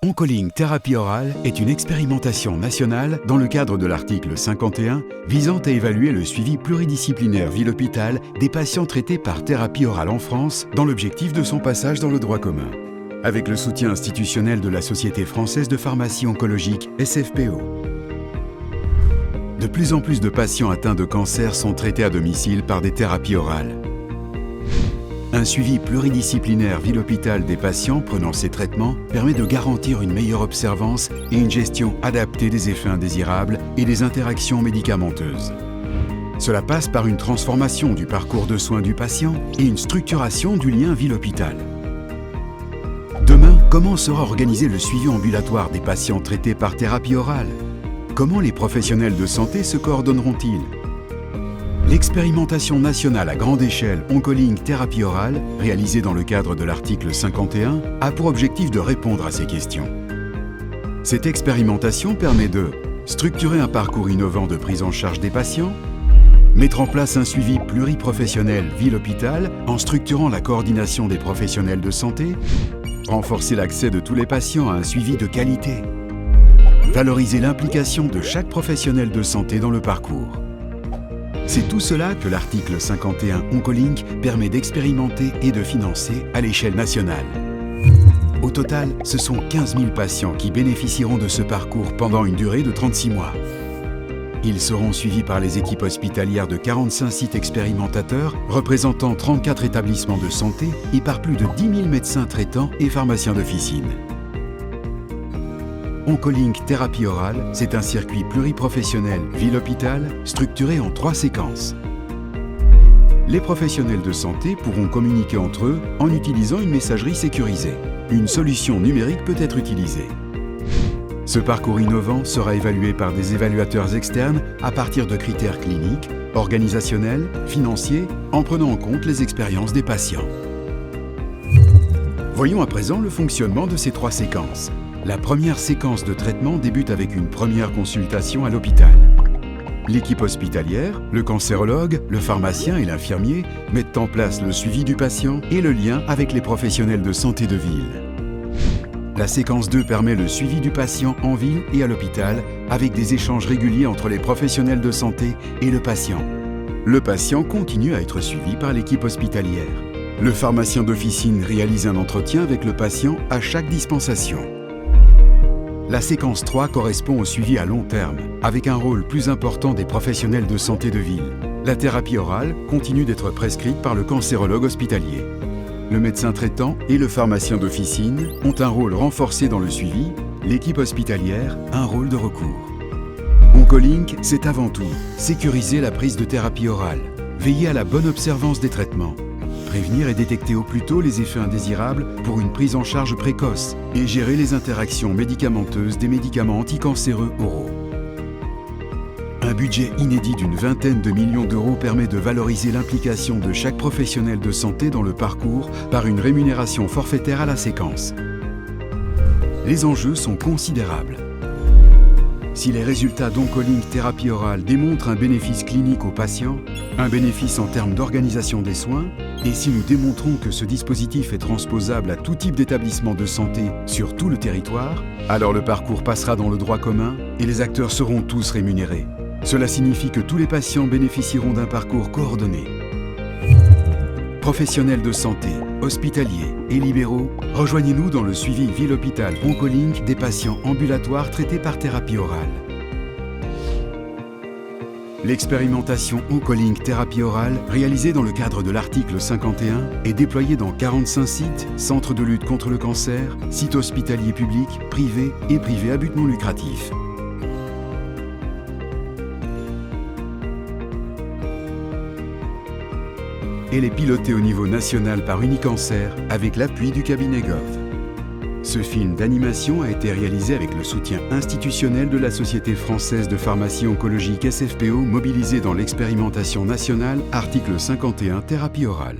Oncolink Thérapie Orale est une expérimentation nationale dans le cadre de l'article 51 visant à évaluer le suivi pluridisciplinaire ville-hôpital des patients traités par thérapie orale en France dans l'objectif de son passage dans le droit commun. Avec le soutien institutionnel de la Société française de pharmacie oncologique SFPO. De plus en plus de patients atteints de cancer sont traités à domicile par des thérapies orales. Un suivi pluridisciplinaire ville-hôpital des patients prenant ces traitements permet de garantir une meilleure observance et une gestion adaptée des effets indésirables et des interactions médicamenteuses. Cela passe par une transformation du parcours de soins du patient et une structuration du lien ville-hôpital. Demain, comment sera organisé le suivi ambulatoire des patients traités par thérapie orale? Comment les professionnels de santé se coordonneront-ils? L'expérimentation nationale à grande échelle Oncolink Thérapie Orale, réalisée dans le cadre de l'article 51, a pour objectif de répondre à ces questions. Cette expérimentation permet de structurer un parcours innovant de prise en charge des patients, mettre en place un suivi pluriprofessionnel ville-hôpital en structurant la coordination des professionnels de santé, renforcer l'accès de tous les patients à un suivi de qualité, valoriser l'implication de chaque professionnel de santé dans le parcours. C'est tout cela que l'article 51 Oncolink permet d'expérimenter et de financer à l'échelle nationale. Au total, ce sont 15 000 patients qui bénéficieront de ce parcours pendant une durée de 36 mois. Ils seront suivis par les équipes hospitalières de 45 sites expérimentateurs représentant 34 établissements de santé et par plus de 10 000 médecins traitants et pharmaciens d'officine. Oncolink Thérapie Orale, c'est un circuit pluriprofessionnel ville-hôpital structuré en 3 séquences. Les professionnels de santé pourront communiquer entre eux en utilisant une messagerie sécurisée. Une solution numérique peut être utilisée. Ce parcours innovant sera évalué par des évaluateurs externes à partir de critères cliniques, organisationnels, financiers, en prenant en compte les expériences des patients. Voyons à présent le fonctionnement de ces 3 séquences. La première séquence de traitement débute avec une première consultation à l'hôpital. L'équipe hospitalière, le cancérologue, le pharmacien et l'infirmier mettent en place le suivi du patient et le lien avec les professionnels de santé de ville. La séquence 2 permet le suivi du patient en ville et à l'hôpital avec des échanges réguliers entre les professionnels de santé et le patient. Le patient continue à être suivi par l'équipe hospitalière. Le pharmacien d'officine réalise un entretien avec le patient à chaque dispensation. La séquence 3 correspond au suivi à long terme, avec un rôle plus important des professionnels de santé de ville. La thérapie orale continue d'être prescrite par le cancérologue hospitalier. Le médecin traitant et le pharmacien d'officine ont un rôle renforcé dans le suivi, l'équipe hospitalière un rôle de recours. Oncolink, c'est avant tout sécuriser la prise de thérapie orale, veiller à la bonne observance des traitements, prévenir et détecter au plus tôt les effets indésirables pour une prise en charge précoce et gérer les interactions médicamenteuses des médicaments anticancéreux oraux. Un budget inédit d'une vingtaine de millions d'euros permet de valoriser l'implication de chaque professionnel de santé dans le parcours par une rémunération forfaitaire à la séquence. Les enjeux sont considérables. Si les résultats d'Oncolink Thérapie Orale démontrent un bénéfice clinique aux patients, un bénéfice en termes d'organisation des soins, et si nous démontrons que ce dispositif est transposable à tout type d'établissement de santé sur tout le territoire, alors le parcours passera dans le droit commun et les acteurs seront tous rémunérés. Cela signifie que tous les patients bénéficieront d'un parcours coordonné. Professionnels de santé, hospitaliers et libéraux, rejoignez-nous dans le suivi ville-hôpital Oncolink des patients ambulatoires traités par thérapie orale. L'expérimentation Oncolink Thérapie Orale, réalisée dans le cadre de l'article 51, est déployée dans 45 sites, centres de lutte contre le cancer, sites hospitaliers publics, privés et privés à but non lucratif. Elle est pilotée au niveau national par Unicancer avec l'appui du cabinet Gov. Ce film d'animation a été réalisé avec le soutien institutionnel de la Société française de pharmacie oncologique SFPO mobilisée dans l'expérimentation nationale article 51 Thérapie orale.